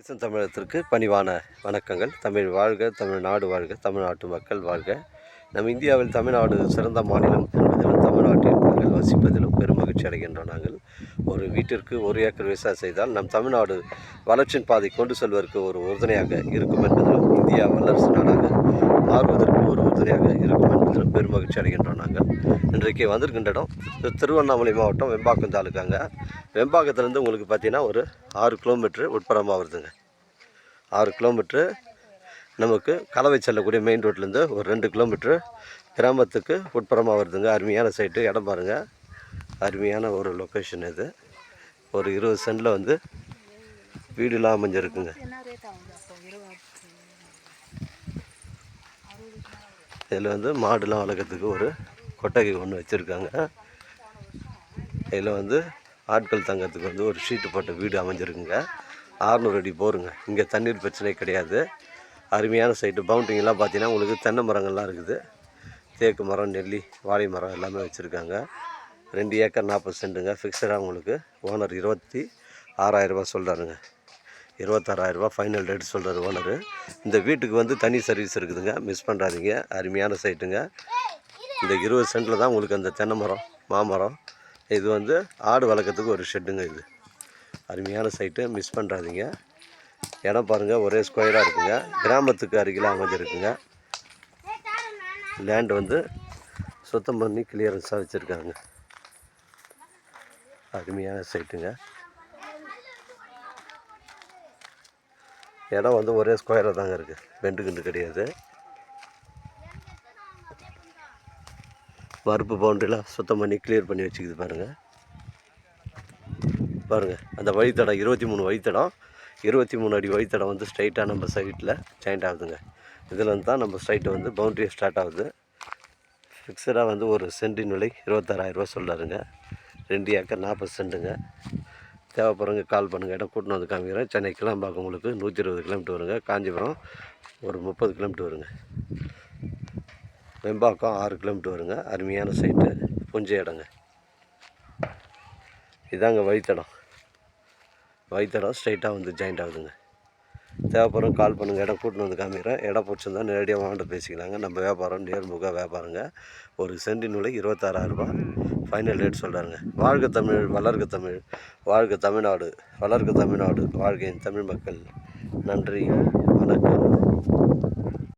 பேசும் தமிழகத்திற்கு பணிவான வணக்கங்கள். தமிழ் வாழ்க, தமிழ்நாடு வாழ்க, தமிழ்நாட்டு மக்கள் வாழ்க. நம் இந்தியாவில் தமிழ்நாடு சிறந்த மாநிலம் என்பதிலும் தமிழ்நாட்டின் மக்கள் வசிப்பதிலும் பெருமகிழ்ச்சி அடைகின்றோம். நாங்கள் ஒரு வீட்டிற்கு 1 ஏக்கர் விவசாயம் செய்தால் நம் தமிழ்நாடு வளர்ச்சியின் பாதை கொண்டு செல்வதற்கு ஒரு உறுதுணையாக இருக்கும் என்பதிலும் இந்தியா வல்லரசு நாடாக மாறுவதற்கு ஒரு உறுதுணையாக இருக்கும் என்பதிலும் பெருமகிழ்ச்சி அடைகின்றோம். நாங்கள் இன்றைக்கு வந்திருக்கின்ற இடம் திருவண்ணாமலை மாவட்டம் வெம்பாக்கம் தாலுக்காங்க. வெம்பாக்கத்துலேருந்து உங்களுக்கு பார்த்தீங்கன்னா ஒரு 6 கிலோமீட்ரு உட்புறமாக வருதுங்க. 6 கிலோமீட்ரு நமக்கு கலவை செல்லக்கூடிய மெயின் ரோட்லேருந்து ஒரு 2 கிலோமீட்ரு கிராமத்துக்கு உட்புறமாக வருதுங்க. அருமையான சைட்டு, இடம் பாருங்கள். அருமையான ஒரு லொக்கேஷன் இது. ஒரு 20 சென்டில் வந்து வீடுலாம் அமைஞ்சிருக்குங்க. இதில் வந்து மாடுலாம் வளர்க்குறதுக்கு ஒரு கொட்டகை ஒன்று வச்சுருக்காங்க. இதில் வந்து ஆட்கள் தங்கிறதுக்கு வந்து ஒரு ஷீட்டு போட்ட வீடு அமைஞ்சிருக்குங்க. 600 அடி போருங்க. இங்கே தண்ணீர் பிரச்சனை கிடையாது. அருமையான சைட்டு. பவுண்டரிங்கெல்லாம் பார்த்தீங்கன்னா உங்களுக்கு தென்னை மரங்கள்லாம் இருக்குது. தேக்கு மரம், நெல்லி, வாழை மரம் எல்லாமே வச்சுருக்காங்க. 2 ஏக்கர் 40 சென்ட்டுங்க. ஃபிக்ஸடாக உங்களுக்கு ஓனர் 26,000 ரூபா சொல்கிறாருங்க. 26,000 ரூபா ஃபைனல் ரேட் சொல்கிறார் ஓனரு. இந்த வீட்டுக்கு வந்து தனி சர்வீஸ் இருக்குதுங்க, மிஸ் பண்ணுறாதீங்க. அருமையான சைட்டுங்க. இந்த 20 சென்ட்டில் தான் உங்களுக்கு அந்த தென்னை மரம், மாமரம், இது வந்து ஆடு வளர்க்குறதுக்கு ஒரு ஷெட்டுங்க. இது அருமையான சைட்டு, மிஸ் பண்ணுறாதீங்க. இடம் பாருங்கள், ஒரே ஸ்கொயராக இருக்குங்க. கிராமத்துக்கு அருகில் அமைஞ்சிருக்குங்க. லேண்டு வந்து சுத்தம் பண்ணி கிளியரன்ஸாக வச்சுருக்காங்க. அருமையான சைட்டுங்க. இடம் வந்து ஒரே ஸ்கொயராக தாங்க இருக்குது, பெண்டு கிண்டு கிடையாது. மறுப்பு பவுண்டரிலாம் சுத்தம் பண்ணி கிளியர் பண்ணி வச்சுக்குது பாருங்கள். அந்த வழித்தடம் 23 வழித்தடம், 23 அடி வழித்தடம் வந்து ஸ்ட்ரைட்டாக நம்ம சைட்டில் ஜாயிண்ட் ஆகுதுங்க. இதில் வந்து தான் நம்ம சைட்டு வந்து பவுண்ட்ரி ஸ்டார்ட் ஆகுது. ஃபிக்ஸடாக வந்து ஒரு சென்டின் விலை 26,000 ரூபா சொல்கிறாருங்க. 2 ஏக்கர் 40 சென்ட்டுங்க. தேவைப்படுறவங்க கால் பண்ணுங்கள். இடம் கூட்டின்னு வந்து காமிக்கிறேன். சென்னை கிளம்பாக்கம் உங்களுக்கு 120 கிலோமீட்டர் வருங்க. காஞ்சிபுரம் ஒரு 30 கிலோமீட்டர் வருங்க. வெம்பாக்கம் 6 கிலோமீட்டர் வருங்க. அருமையான சைட்டு, புஞ்ச இடங்க. இதாங்க வழித்தடம். ஸ்ட்ரைட்டாக வந்து ஜாயிண்ட் ஆகுதுங்க. தேவைப்படுறவங்க கால் பண்ணுங்கள். இடம் கூட்டின்னு வந்து காமிக்கிறேன். இடம் பிடிச்சிருந்தா நேரடியாக வாங்கிட்டு பேசிக்கலாங்க. நம்ம வியாபாரம் நேர்முக வியாபாரங்க. ஒரு சென்டின் விலை 26,000 ரூபா ஃபைனல் ரேட் சொல்கிறாருங்க. வாழ்க தமிழ், வளர்க தமிழ், வாழ்க தமிழ்நாடு, வளர்க தமிழ்நாடு, வாழ்க தமிழ் மக்கள். நன்றி, வணக்கம்.